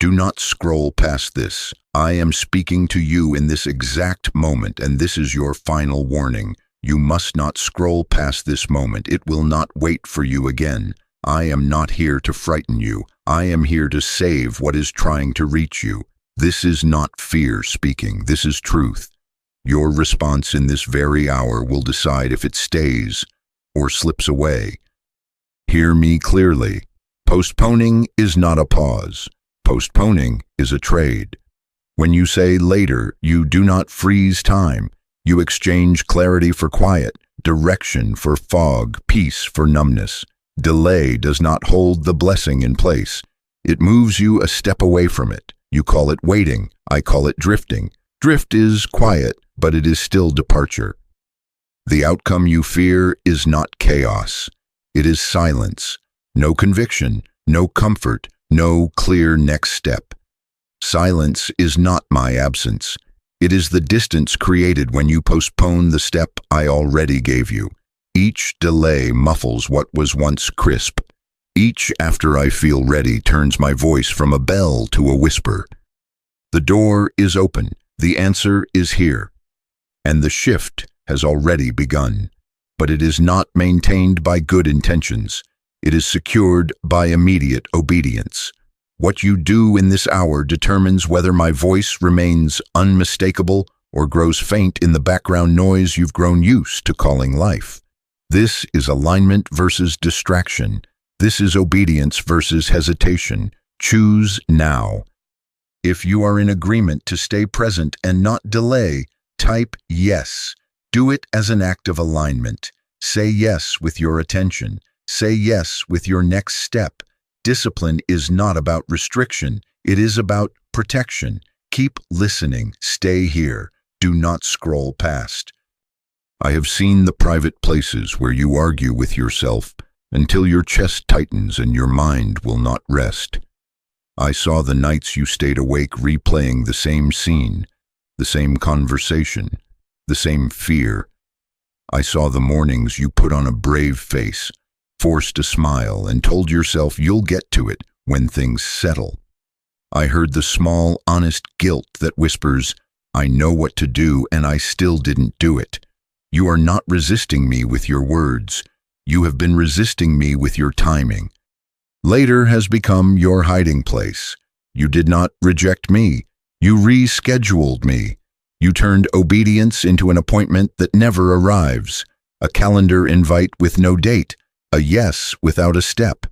Do not scroll past this. I am speaking to you in this exact moment, and this is your final warning. You must not scroll past this moment. It will not wait for you again. I am not here to frighten you. I am here to save what is trying to reach you. This is not fear speaking. This is truth. Your response in this very hour will decide if it stays or slips away. Hear me clearly. Postponing is not a pause. Postponing is a trade. When you say later, you do not freeze time. You exchange clarity for quiet, direction for fog, peace for numbness. Delay does not hold the blessing in place. It moves you a step away from it. You call it waiting. I call it drifting. Drift is quiet, but it is still departure. The outcome you fear is not chaos. It is silence. No conviction, no comfort, no clear next step. Silence is not my absence. It is the distance created when you postpone the step I already gave you. Each delay muffles what was once crisp. Each after I feel ready turns my voice from a bell to a whisper. The door is open. The answer is here. And the shift has already begun. But it is not maintained by good intentions. It is secured by immediate obedience. What you do in this hour determines whether my voice remains unmistakable or grows faint in the background noise you've grown used to calling life. This is alignment versus distraction. This is obedience versus hesitation. Choose now. If you are in agreement to stay present and not delay, type yes. Do it as an act of alignment. Say yes with your attention. Say yes with your next step. Discipline is not about restriction. It is about protection. Keep listening. Stay here. Do not scroll past. I have seen the private places where you argue with yourself until your chest tightens and your mind will not rest. I saw the nights you stayed awake replaying the same scene, the same conversation, the same fear. I saw the mornings you put on a brave face, forced a smile, and told yourself you'll get to it when things settle. I heard the small, honest guilt that whispers, I know what to do and I still didn't do it. You are not resisting me with your words. You have been resisting me with your timing. Later has become your hiding place. You did not reject me. You rescheduled me. You turned obedience into an appointment that never arrives, a calendar invite with no date, a yes without a step.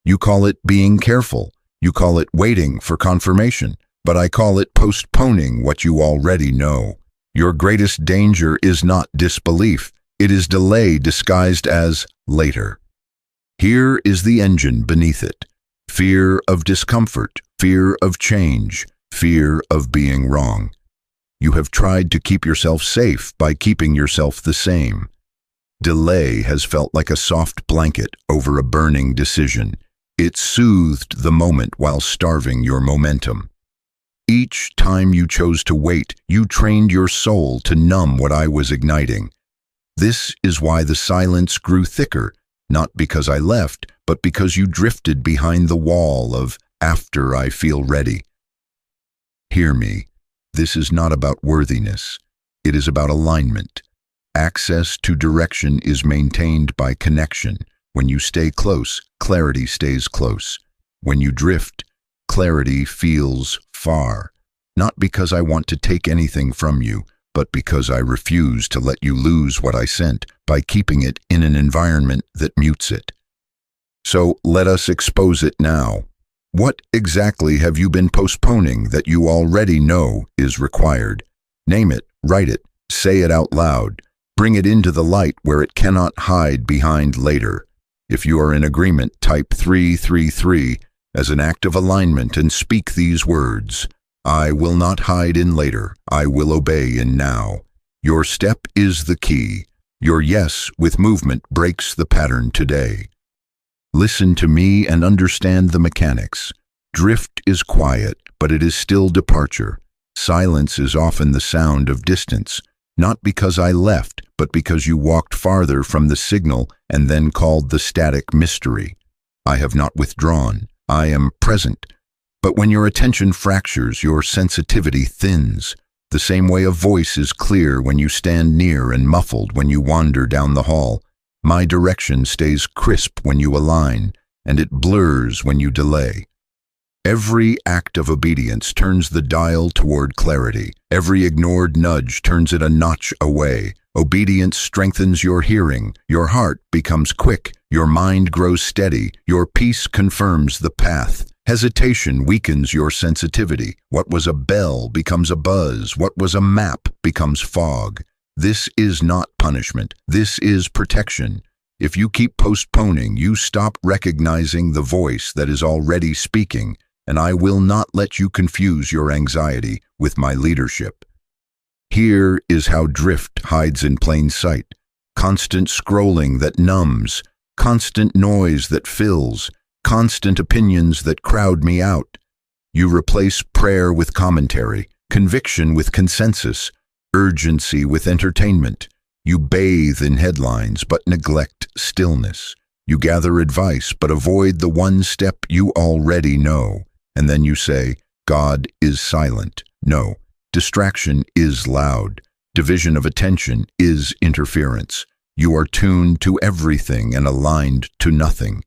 You call it being careful. You call it waiting for confirmation. But I call it postponing what you already know. Your greatest danger is not disbelief. It is delay disguised as later. Here is the engine beneath it. Fear of discomfort, fear of change, fear of being wrong. You have tried to keep yourself safe by keeping yourself the same. Delay has felt like a soft blanket over a burning decision. It soothed the moment while starving your momentum. Each time you chose to wait, you trained your soul to numb what I was igniting. This is why the silence grew thicker, not because I left, but because you drifted behind the wall of after I feel ready. Hear me. This is not about worthiness. It is about alignment. Access to direction is maintained by connection. When you stay close, clarity stays close. When you drift, clarity feels far. Not because I want to take anything from you, but because I refuse to let you lose what I sent by keeping it in an environment that mutes it. So let us expose it now. What exactly have you been postponing that you already know is required? Name it, write it, say it out loud. Bring it into the light where it cannot hide behind later. If you are in agreement, type 333 as an act of alignment and speak these words. I will not hide in later. I will obey in now. Your step is the key. Your yes with movement breaks the pattern today. Listen to me and understand the mechanics. Drift is quiet, but it is still departure. Silence is often the sound of distance, not because I left, but because you walked farther from the signal and then called the static mystery. I have not withdrawn. I am present. But when your attention fractures, your sensitivity thins. The same way a voice is clear when you stand near and muffled when you wander down the hall. My direction stays crisp when you align, and it blurs when you delay. Every act of obedience turns the dial toward clarity. Every ignored nudge turns it a notch away. Obedience strengthens your hearing. Your heart becomes quick. Your mind grows steady. Your peace confirms the path. Hesitation weakens your sensitivity. What was a bell becomes a buzz. What was a map becomes fog. This is not punishment. This is protection. If you keep postponing, you stop recognizing the voice that is already speaking, and I will not let you confuse your anxiety with my leadership. Here is how drift hides in plain sight. Constant scrolling that numbs, constant noise that fills, constant opinions that crowd me out. You replace prayer with commentary, conviction with consensus, urgency with entertainment. You bathe in headlines but neglect stillness. You gather advice but avoid the one step you already know. And then you say, God is silent. No, distraction is loud. Division of attention is interference. You are tuned to everything and aligned to nothing.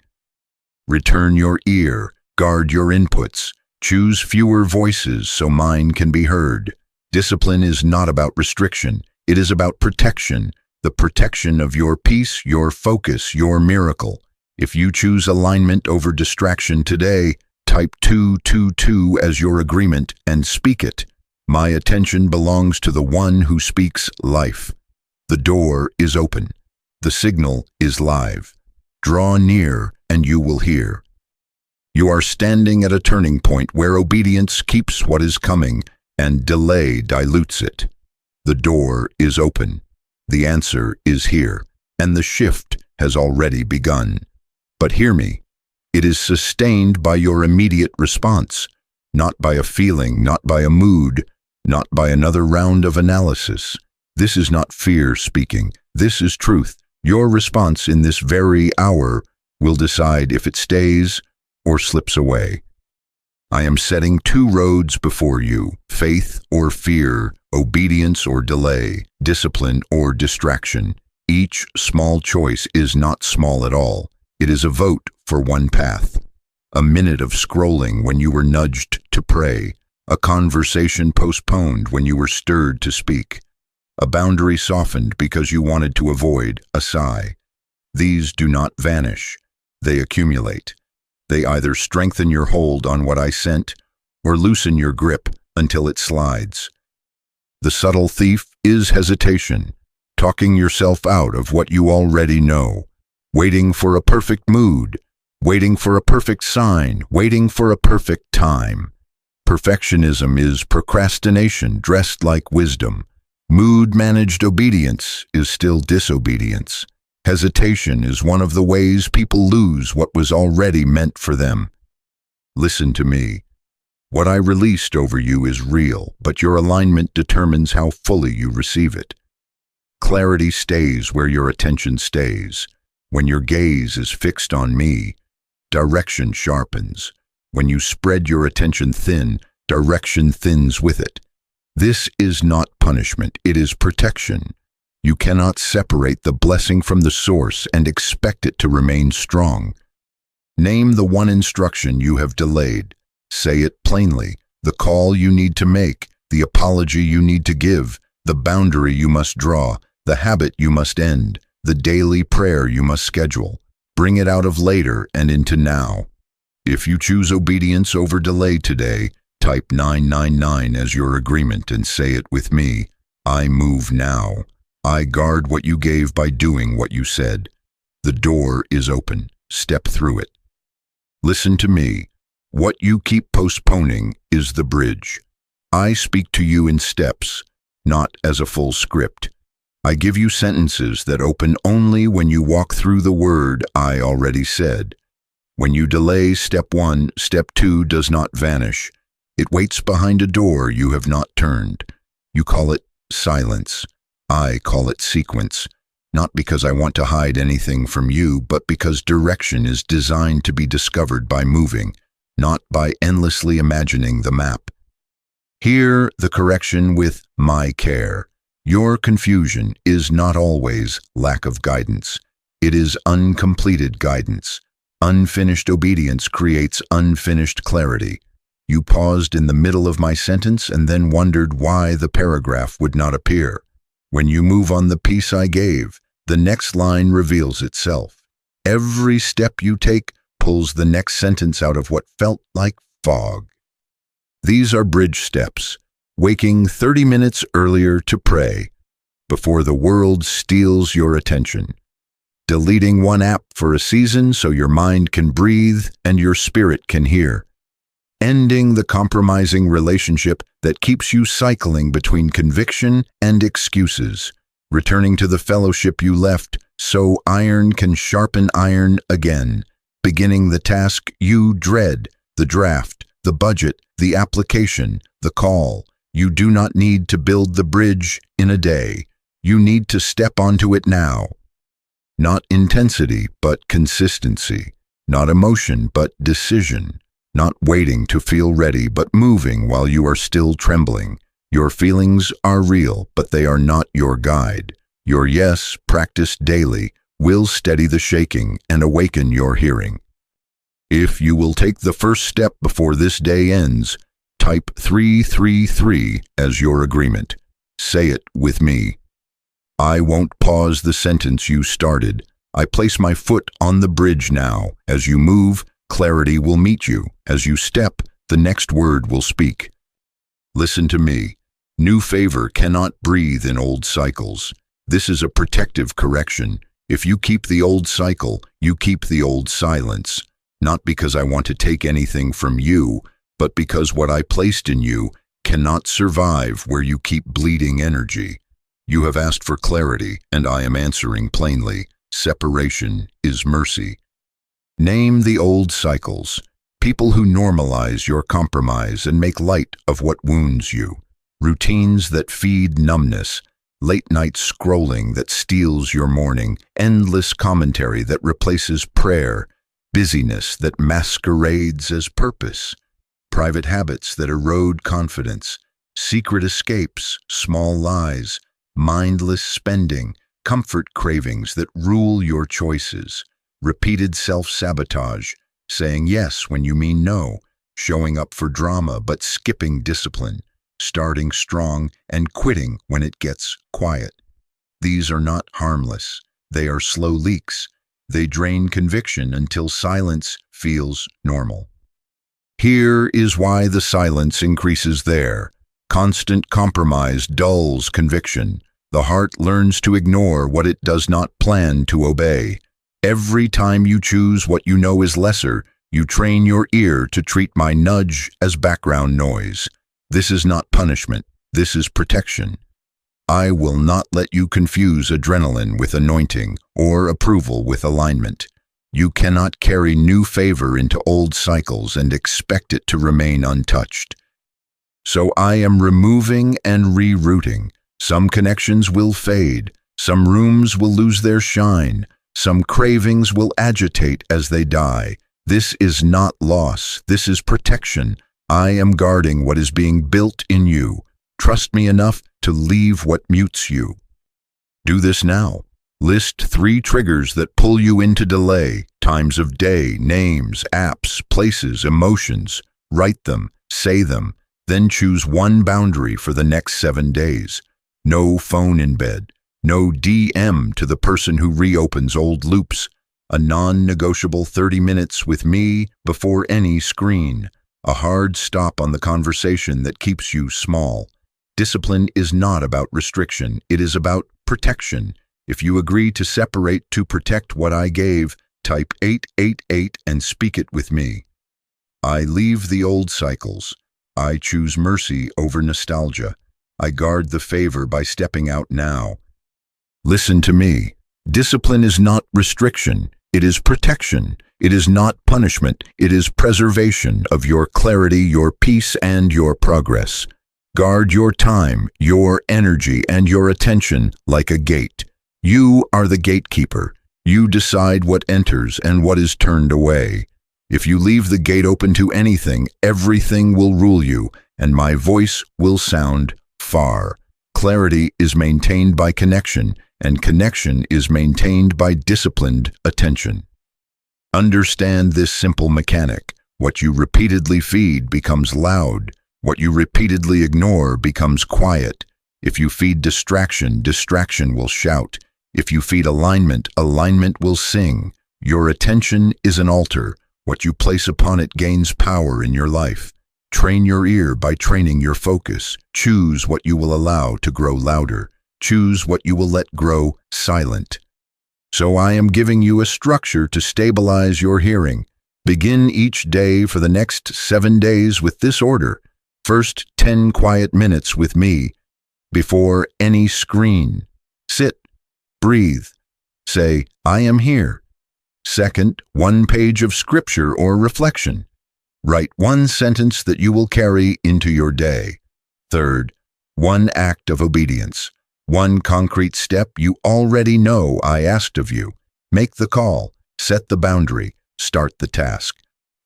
Return your ear, guard your inputs, choose fewer voices so mine can be heard. Discipline is not about restriction, it is about protection, the protection of your peace, your focus, your miracle. If you choose alignment over distraction today, type 222 as your agreement and speak it. My attention belongs to the one who speaks life. The door is open. The signal is live. Draw near and you will hear. You are standing at a turning point where obedience keeps what is coming and delay dilutes it. The door is open. The answer is here, and the shift has already begun. But hear me. It is sustained by your immediate response, not by a feeling, not by a mood, not by another round of analysis. This is not fear speaking. This is truth. Your response in this very hour will decide if it stays or slips away. I am setting two roads before you, faith or fear, obedience or delay, discipline or distraction. Each small choice is not small at all. It is a vote for one path. A minute of scrolling when you were nudged to pray. A conversation postponed when you were stirred to speak. A boundary softened because you wanted to avoid a sigh. These do not vanish. They accumulate. They either strengthen your hold on what I sent or loosen your grip until it slides. The subtle thief is hesitation, talking yourself out of what you already know, waiting for a perfect mood, waiting for a perfect sign, waiting for a perfect time. Perfectionism is procrastination dressed like wisdom. Mood-managed obedience is still disobedience. Hesitation is one of the ways people lose what was already meant for them. Listen to me. What I released over you is real, but your alignment determines how fully you receive it. Clarity stays where your attention stays. When your gaze is fixed on me, direction sharpens. When you spread your attention thin, direction thins with it. This is not punishment, it is protection. You cannot separate the blessing from the source and expect it to remain strong. Name the one instruction you have delayed. Say it plainly. The call you need to make, the apology you need to give, the boundary you must draw, the habit you must end, the daily prayer you must schedule. Bring it out of later and into now. If you choose obedience over delay today, type 999 as your agreement and say it with me. I move now. I guard what you gave by doing what you said. The door is open. Step through it. Listen to me. What you keep postponing is the bridge. I speak to you in steps, not as a full script. I give you sentences that open only when you walk through the word I already said. When you delay step 1, step 2 does not vanish. It waits behind a door you have not turned. You call it silence. I call it sequence, not because I want to hide anything from you, but because direction is designed to be discovered by moving. not by endlessly imagining the map. Hear the correction with my care. Your confusion is not always lack of guidance. It is uncompleted guidance. Unfinished obedience creates unfinished clarity. You paused in the middle of my sentence and then wondered why the paragraph would not appear. When you move on the piece I gave, the next line reveals itself. Every step you take pulls the next sentence out of what felt like fog. These are bridge steps, waking 30 minutes earlier to pray, before the world steals your attention. Deleting one app for a season so your mind can breathe and your spirit can hear. Ending the compromising relationship that keeps you cycling between conviction and excuses. Returning to the fellowship you left so iron can sharpen iron again. Beginning the task you dread, the draft, the budget, the application, the call. You do not need to build the bridge in a day. You need to step onto it now. Not intensity, but consistency. Not emotion, but decision. Not waiting to feel ready, but moving while you are still trembling. Your feelings are real, but they are not your guide. Your yes, practiced daily, will steady the shaking and awaken your hearing. If you will take the first step before this day ends, type 333 as your agreement. Say it with me. I won't pause the sentence you started. I place my foot on the bridge now. As you move, clarity will meet you. As you step, the next word will speak. Listen to me. New favor cannot breathe in old cycles. This is a protective correction. If you keep the old cycle, you keep the old silence. Not because I want to take anything from you, but because what I placed in you cannot survive where you keep bleeding energy. You have asked for clarity, and I am answering plainly. Separation is mercy. Name the old cycles, people who normalize your compromise and make light of what wounds you. Routines that feed numbness, late-night scrolling that steals your morning, endless commentary that replaces prayer, busyness that masquerades as purpose, private habits that erode confidence, secret escapes, small lies, mindless spending, comfort cravings that rule your choices, repeated self-sabotage, saying yes when you mean no, showing up for drama but skipping discipline, starting strong and quitting when it gets quiet. These are not harmless. They are slow leaks. They drain conviction until silence feels normal. Here is why the silence increases there. Constant compromise dulls conviction. The heart learns to ignore what it does not plan to obey. Every time you choose what you know is lesser, you train your ear to treat my nudge as background noise. This is not punishment. This is protection. I will not let you confuse adrenaline with anointing or approval with alignment. You cannot carry new favor into old cycles and expect it to remain untouched. So I am removing and rerouting. Some connections will fade. Some rooms will lose their shine. Some cravings will agitate as they die. This is not loss. This is protection. I am guarding what is being built in you. Trust me enough to leave what mutes you. Do this now. List 3 triggers that pull you into delay, times of day, names, apps, places, emotions. Write them, say them, then choose one boundary for the next 7 days. No phone in bed. No DM to the person who reopens old loops. A non-negotiable 30 minutes with me before any screen. A hard stop on the conversation that keeps you small. Discipline is not about restriction. It is about protection. If you agree to separate to protect what I gave, type 888 and speak it with me. I leave the old cycles. I choose mercy over nostalgia. I guard the favor by stepping out now. Listen to me. Discipline is not restriction. It is protection. It is not punishment. It is preservation of your clarity, your peace, and your progress. Guard your time, your energy, and your attention like a gate. You are the gatekeeper. You decide what enters and what is turned away. If you leave the gate open to anything, everything will rule you, and my voice will sound far. Clarity is maintained by connection, and connection is maintained by disciplined attention. Understand this simple mechanic. What you repeatedly feed becomes loud. What you repeatedly ignore becomes quiet. If you feed distraction, distraction will shout. If you feed alignment, alignment will sing. Your attention is an altar. What you place upon it gains power in your life. Train your ear by training your focus. Choose what you will allow to grow louder. Choose what you will let grow silent. So I am giving you a structure to stabilize your hearing. Begin each day for the next 7 days with this order. First, 10 quiet minutes with me, before any screen. Sit, breathe, say, I am here. Second, 1 page of scripture or reflection. Write 1 sentence that you will carry into your day. Third, 1 act of obedience. 1 concrete step you already know I asked of you. Make the call, set the boundary, start the task.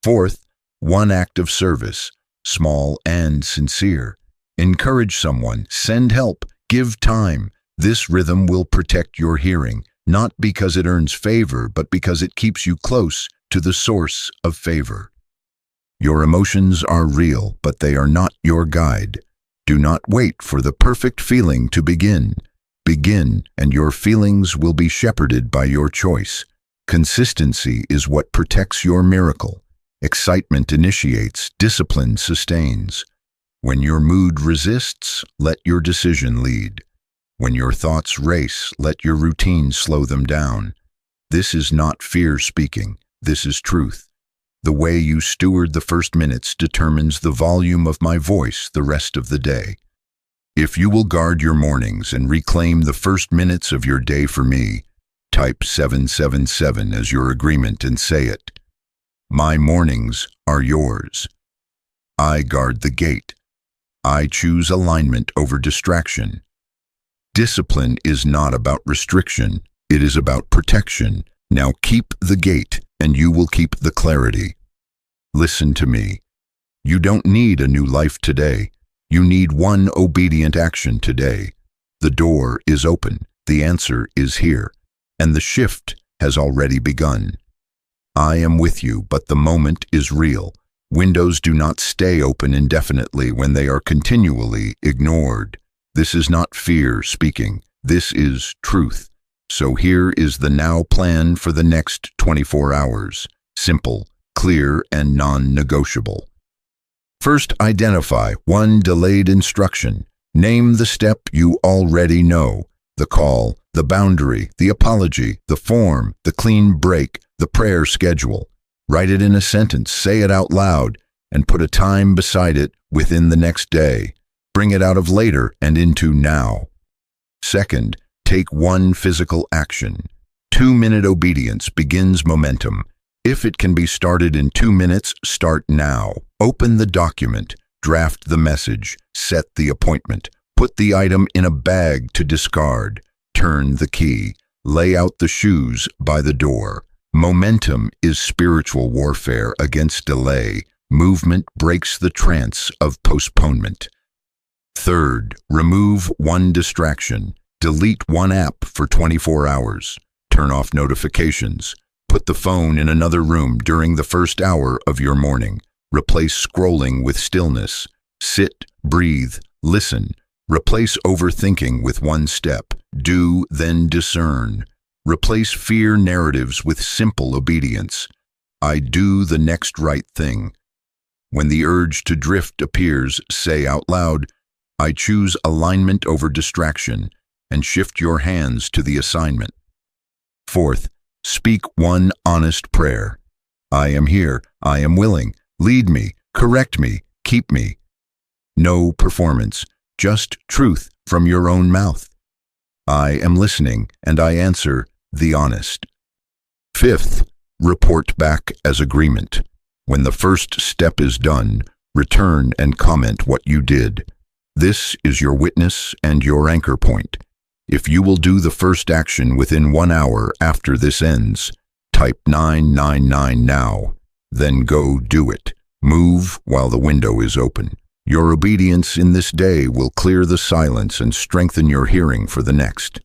Fourth, 1 act of service, small and sincere. Encourage someone, send help, give time. This rhythm will protect your hearing, not because it earns favor, but because it keeps you close to the source of favor. Your emotions are real, but they are not your guide. Do not wait for the perfect feeling to begin. Begin, and your feelings will be shepherded by your choice. Consistency is what protects your miracle. Excitement initiates, discipline sustains. When your mood resists, let your decision lead. When your thoughts race, let your routine slow them down. This is not fear speaking, this is truth. The way you steward the first minutes determines the volume of my voice the rest of the day. If you will guard your mornings and reclaim the first minutes of your day for me, type 777 as your agreement and say it. My mornings are yours. I guard the gate. I choose alignment over distraction. Discipline is not about restriction, it is about protection. Now keep the gate, and you will keep the clarity. Listen to me. You don't need a new life today. You need 1 obedient action today. The door is open, the answer is here, and the shift has already begun. I am with you, but the moment is real. Windows do not stay open indefinitely when they are continually ignored. This is not fear speaking, this is truth. So here is the now plan for the next 24 hours. Simple, clear, and non-negotiable. First, identify 1 delayed instruction. Name the step you already know. The call, the boundary, the apology, the form, the clean break, the prayer schedule. Write it in a sentence, say it out loud, and put a time beside it within the next day. Bring it out of later and into now. Second, take 1 physical action. 2-minute obedience begins momentum. If it can be started in 2 minutes, start now. Open the document, draft the message, set the appointment, put the item in a bag to discard, turn the key, lay out the shoes by the door. Momentum is spiritual warfare against delay. Movement breaks the trance of postponement. Third, remove 1 distraction. Delete 1 app for 24 hours. Turn off notifications. Put the phone in another room during the first hour of your morning. Replace scrolling with stillness. Sit, breathe, listen. Replace overthinking with 1 step. Do, then discern. Replace fear narratives with simple obedience. I do the next right thing. When the urge to drift appears, say out loud, I choose alignment over distraction, and shift your hands to the assignment. Fourth, speak 1 honest prayer. I am here, I am willing. Lead me, correct me, keep me. No performance, just truth from your own mouth. I am listening, and I answer the honest. Fifth, report back as agreement. When the first step is done, return and comment what you did. This is your witness and your anchor point. If you will do the first action within 1 hour after this ends, type 999 now. then go do it. Move while the window is open. Your obedience in this day will clear the silence and strengthen your hearing for the next.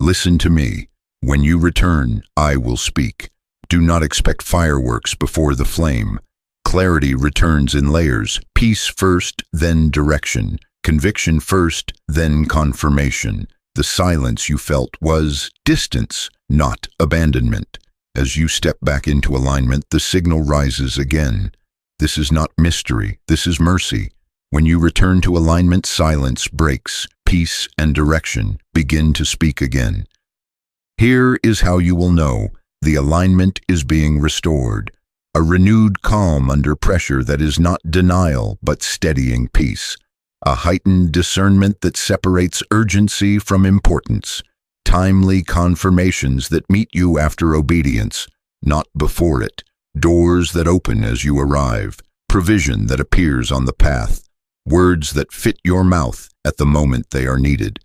Listen to me. When you return, I will speak. Do not expect fireworks before the flame. Clarity returns in layers. Peace first, then direction. Conviction first, then confirmation. The silence you felt was distance, not abandonment. As you step back into alignment, the signal rises again. This is not mystery, this is mercy. When you return to alignment, silence breaks. Peace and direction begin to speak again. Here is how you will know the alignment is being restored. A renewed calm under pressure that is not denial but steadying peace. A heightened discernment that separates urgency from importance. Timely confirmations that meet you after obedience, not before it. Doors that open as you arrive. Provision that appears on the path. Words that fit your mouth at the moment they are needed.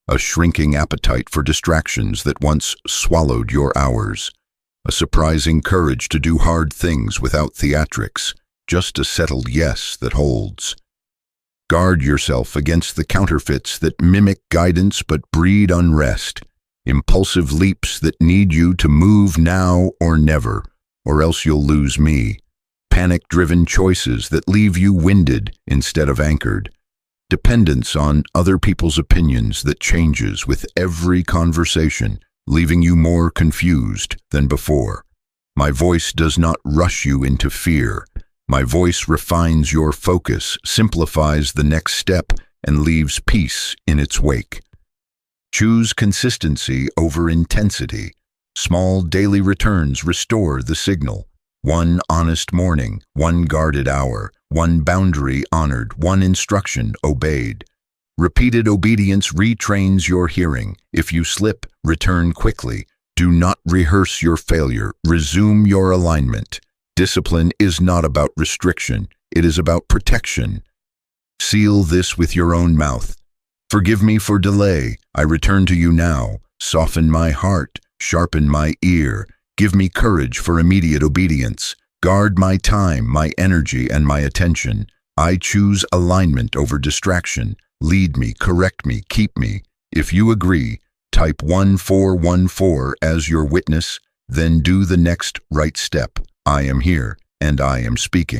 A shrinking appetite for distractions that once swallowed your hours. A surprising courage to do hard things without theatrics, just a settled yes that holds. Guard yourself against the counterfeits that mimic guidance but breed unrest. Impulsive leaps that need you to move now or never, or else you'll lose me. Panic-driven choices that leave you winded instead of anchored. Dependence on other people's opinions that changes with every conversation, leaving you more confused than before. My voice does not rush you into fear. My voice refines your focus, simplifies the next step, and leaves peace in its wake. Choose consistency over intensity. Small daily returns restore the signal. One honest morning, one guarded hour, one boundary honored, one instruction obeyed. Repeated obedience retrains your hearing. If you slip, return quickly. Do not rehearse your failure. Resume your alignment. Discipline is not about restriction. It is about protection. Seal this with your own mouth. Forgive me for delay. I return to you now. Soften my heart. Sharpen my ear. Give me courage for immediate obedience. Guard my time, my energy, and my attention. I choose alignment over distraction. Lead me, correct me, keep me. If you agree, type 1414 as your witness, then do the next right step. I am here, and I am speaking.